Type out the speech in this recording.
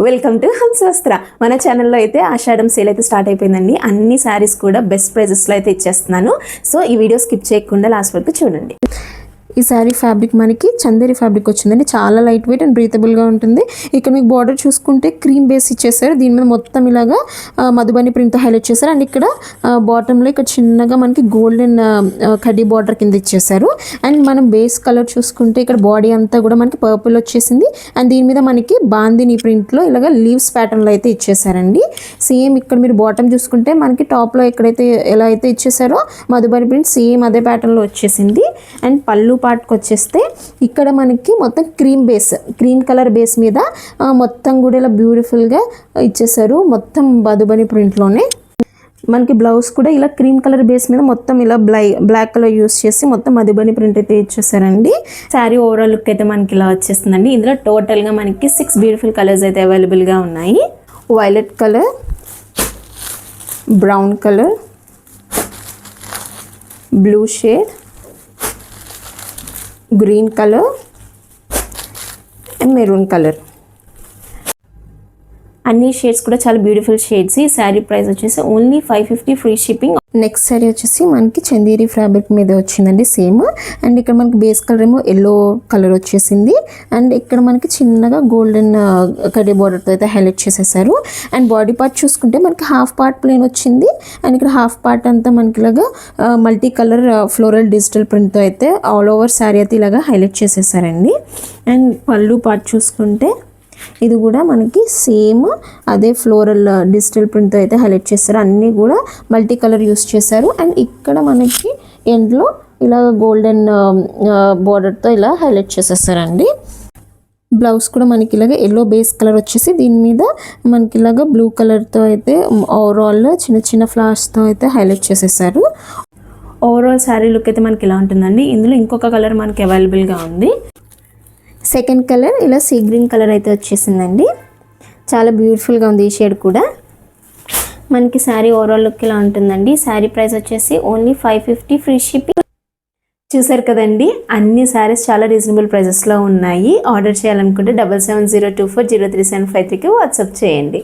Welcome to హంసవస్త్ర. మన ఛానల్లో అయితే ఆషాఢం సేల్ అయితే స్టార్ట్ అయిపోయిందండి. అన్ని శారీస్ కూడా బెస్ట్ ప్రైజెస్లో అయితే ఇచ్చేస్తున్నాను. సో ఈ వీడియో స్కిప్ చేయకుండా లాస్ట్ వరకు చూడండి. ఈ శారీ ఫ్యాబ్రిక్ మనకి చందేరి ఫ్యాబ్రిక్ వచ్చిందండి. చాలా లైట్ వెయిట్ అండ్ బ్రీతబుల్గా ఉంటుంది. ఇక్కడ మీకు బార్డర్ చూసుకుంటే క్రీమ్ బేస్ ఇచ్చేసారు. దీని మీద మొత్తం ఇలాగా మధుబని ప్రింట్తో హైలైట్ చేశారు. అండ్ ఇక్కడ బాటంలో ఇక్కడ చిన్నగా మనకి గోల్డెన్ కడ్డీ బార్డర్ కింద ఇచ్చేసారు. అండ్ మనం బేస్ కలర్ చూసుకుంటే ఇక్కడ బాడీ అంతా కూడా మనకి పర్పుల్ వచ్చేసింది. అండ్ దీని మీద మనకి బాందిని ప్రింట్లో ఇలాగ లీవ్స్ ప్యాటర్న్లో అయితే ఇచ్చేసారండి. సేమ్ ఇక్కడ మీరు బాటమ్ చూసుకుంటే మనకి టాప్లో ఎక్కడైతే ఎలా అయితే ఇచ్చేసారో మధుబని ప్రింట్ సేమ్ అదే ప్యాటర్న్లో వచ్చేసింది. అండ్ పళ్ళు పార్ట్కి వచ్చేస్తే ఇక్కడ మనకి మొత్తం క్రీమ్ కలర్ బేస్ మీద మొత్తం కూడా ఇలా బ్యూటిఫుల్గా ఇచ్చేసారు. మొత్తం మధుబని ప్రింట్లోనే మనకి బ్లౌజ్ కూడా ఇలా క్రీమ్ కలర్ బేస్ మీద మొత్తం ఇలా బ్లాక్ కలర్ యూస్ చేసి మొత్తం మధుబని ప్రింట్ అయితే ఇచ్చేసారండి. శారీ ఓవరాల్ లుక్ అయితే మనకి ఇలా వచ్చేస్తుందండి. ఇందులో టోటల్గా మనకి 6 బ్యూటిఫుల్ కలర్స్ అయితే అవైలబుల్గా ఉన్నాయి. Violet colour, brown colour, blue shade, green colour and maroon colour. అన్ని షేడ్స్ కూడా చాలా బ్యూటిఫుల్ షేడ్స్. ఈ శారీ ప్రైస్ వచ్చేసి only 550 free shipping. Next sari వచ్చేసి మనకి చందేరి ఫ్యాబ్రిక్ మీద వచ్చిందండి సేమ్. అండ్ ఇక్కడ మనకి బేస్ కలర్ ఏమో ఎల్లో కలర్ వచ్చేసింది. అండ్ ఇక్కడ మనకి చిన్నగా గోల్డెన్ కడ్డీ బార్డర్తో అయితే హైలైట్ చేసేసారు. అండ్ బాడీ పార్ట్ చూసుకుంటే మనకి హాఫ్ పార్ట్ ప్లేన్ వచ్చింది. అండ్ ఇక్కడ హాఫ్ పార్ట్ అంతా మనకి ఇలాగా మల్టీ కలర్ ఫ్లోరల్ డిజిటల్ ప్రింట్తో అయితే ఆల్ ఓవర్ శారీ అయితే ఇలాగా హైలైట్ చేసేసారండి. అండ్ పళ్ళు పార్ట్ చూసుకుంటే ఇది కూడా మనకి సేమ్ అదే ఫ్లోరల్ డిజిటల్ ప్రింట్తో అయితే హైలైట్ చేస్తారు. అన్నీ కూడా మల్టీ కలర్ యూస్ చేశారు. అండ్ ఇక్కడ మనకి ఎండ్లో ఇలా గోల్డెన్ బార్డర్తో ఇలా హైలైట్ చేసేస్తారండి. బ్లౌజ్ కూడా మనకి ఇలాగ ఎల్లో బేస్ కలర్ వచ్చేసి దీని మీద మనకి ఇలాగ బ్లూ కలర్తో అయితే ఓవరాల్ చిన్న చిన్న ఫ్లవర్స్తో అయితే హైలైట్ చేసేసారు. ఓవరాల్ శారీ లుక్ అయితే మనకి ఇలా ఉంటుందండి. ఇందులో ఇంకొక కలర్ మనకి అవైలబుల్గా ఉంది. సెకండ్ కలర్ ఇలా సీ గ్రీన్ కలర్ అయితే వచ్చేసిందండి. చాలా బ్యూటిఫుల్గా ఉంది ఈ షేడ్ కూడా. మనకి శారీ ఓవరాల్ లుక్ ఇలా ఉంటుందండి. శారీ ప్రైస్ వచ్చేసి ఓన్లీ 550 ఫ్రీ షిప్పింగ్. చూసారు కదండి, అన్ని శారీస్ చాలా రీజనబుల్ ప్రైజెస్లో ఉన్నాయి. ఆర్డర్ చేయాలనుకుంటే 7702403753కి వాట్సాప్ చేయండి.